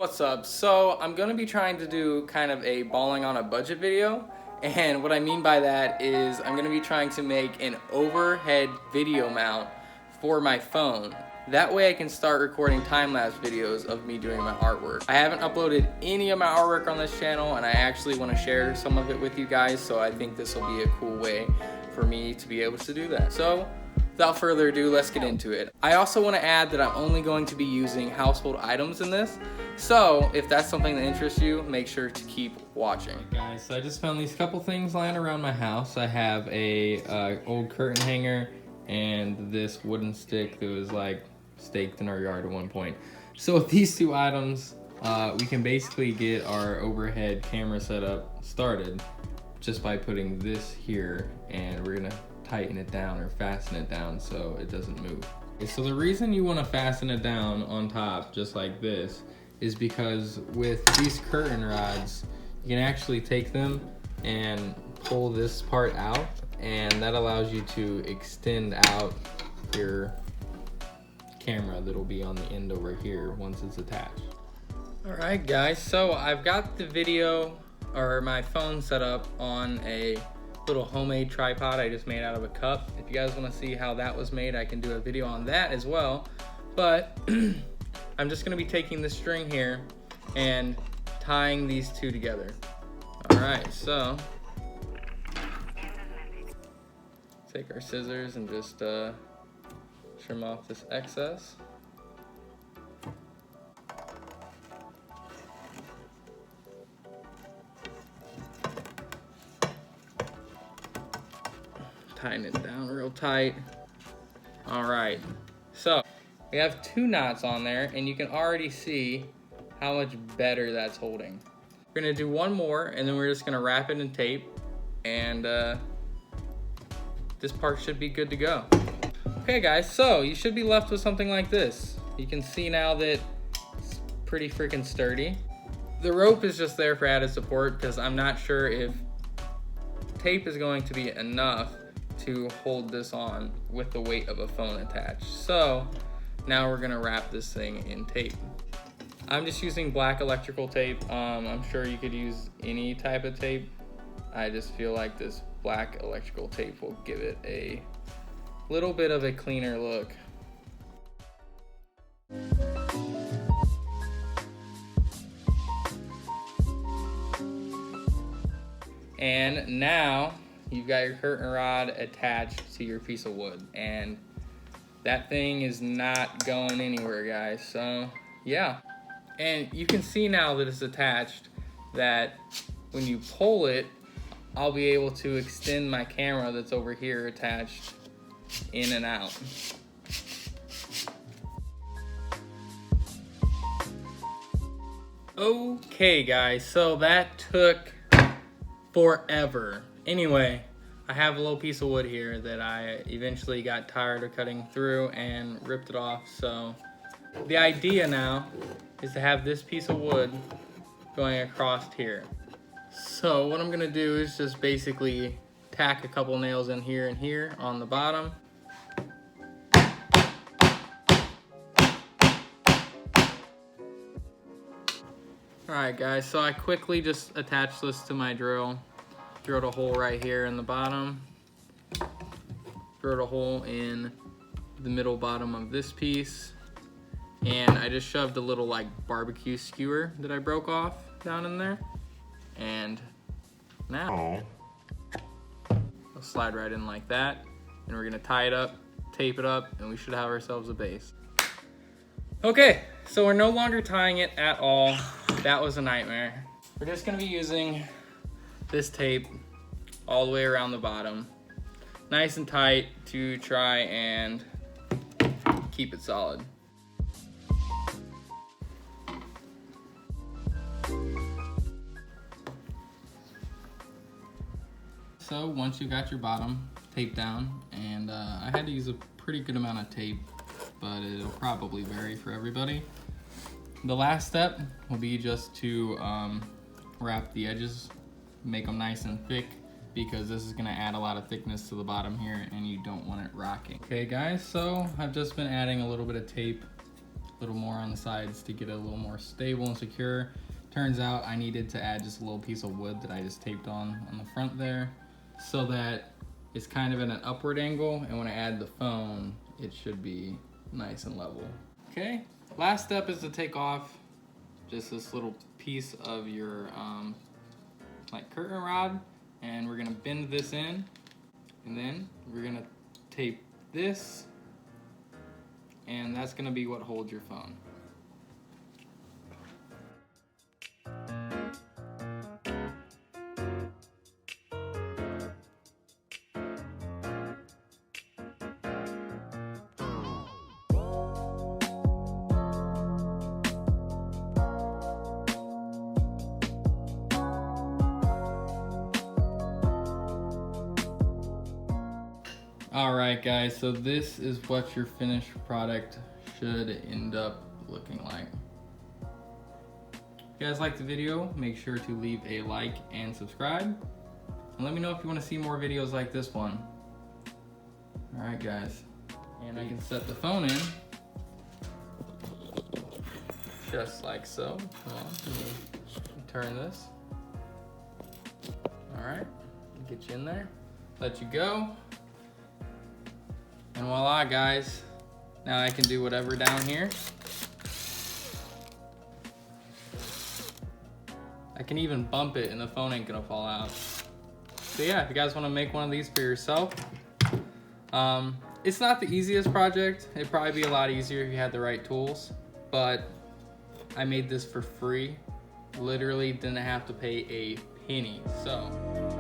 What's up? So I'm gonna be trying to do kind of a balling on a budget video, and what I mean by that is I'm gonna be trying to make an overhead video mount for my phone. That way I can start recording time-lapse videos of me doing my artwork. I haven't uploaded any of my artwork on this channel, and I actually want to share some of it with you guys, so I think this will be a cool way for me to be able to do that. So without further ado, let's get into it. I also want to add that I'm only going to be using household items in this, so if that's something that interests you, make sure to keep watching. Guys, so I just found these couple things lying around my house. I have a old curtain hanger and this wooden stick that was like staked in our yard at one point. So with these two items, we can basically get our overhead camera setup started just by putting this here, and we're gonna tighten it down or fasten it down so it doesn't move. Okay, so the reason you want to fasten it down on top just like this is because with these curtain rods, you can actually take them and pull this part out, and that allows you to extend out your camera that'll be on the end over here once it's attached. All right guys, so I've got the video or my phone set up on a little homemade tripod I just made out of a cup. If you guys want to see how that was made, I can do a video on that as well, but I'm just going to be taking this string here and tying these two together. All right, so take our scissors and just trim off this excess. Tighten it down real tight. All right, so we have two knots on there, and you can already see how much better that's holding. We're gonna do one more, and then we're just gonna wrap it in tape, and this part should be good to go. Okay guys, so you should be left with something like this. You can see now that it's pretty freaking sturdy. The rope is just there for added support because I'm not sure if tape is going to be enough to hold this on with the weight of a phone attached. So now we're gonna wrap this thing in tape. I'm just using black electrical tape. I'm sure you could use any type of tape. I just feel like this black electrical tape will give it a little bit of a cleaner look. And now you've got your curtain rod attached to your piece of wood, and that thing is not going anywhere, guys. So yeah, and you can see now that it's attached that when you pull it, I'll be able to extend my camera that's over here attached in and out. Okay guys, so that took forever. Anyway, I have a little piece of wood here that I eventually got tired of cutting through and ripped it off. So the idea now is to have this piece of wood going across here. So what I'm gonna do is just basically tack a couple nails in here and here on the bottom. Alright guys, so I quickly just attached this to my drill. Drilled a hole right here in the bottom. Drilled a hole in the middle bottom of this piece. And I just shoved a little like barbecue skewer that I broke off down in there. And now it'll slide right in like that. And we're gonna tie it up, tape it up, and we should have ourselves a base. Okay, so we're no longer tying it at all. That was a nightmare. We're just gonna be using this tape all the way around the bottom, nice and tight, to try and keep it solid. So once you got your bottom taped down, and I had to use a pretty good amount of tape, but it'll probably vary for everybody. The last step will be just to wrap the edges, make them nice and thick, because this is gonna add a lot of thickness to the bottom here and you don't want it rocking. Okay guys, so I've just been adding a little bit of tape little more on the sides to get it a little more stable and secure. Turns out I needed to add just a little piece of wood that I just taped on the front there, so that it's kind of at an upward angle, and when I add the phone, it should be nice and level. Okay, last step is to take off just this little piece of your like curtain rod, and we're gonna bend this in, and then we're gonna tape this, and that's gonna be what holds your phone. Alright guys, so this is what your finished product should end up looking like. If you guys liked the video, make sure to leave a like and subscribe. And let me know if you want to see more videos like this one. Alright guys, and I can set the phone in. Just like so. Come on, let me turn this. Alright, get you in there. Let you go. And voila guys, now I can do whatever down here. I can even bump it and the phone ain't gonna fall out. So yeah, if you guys wanna make one of these for yourself, it's not the easiest project. It'd probably be a lot easier if you had the right tools, but I made this for free. Literally didn't have to pay a penny, so.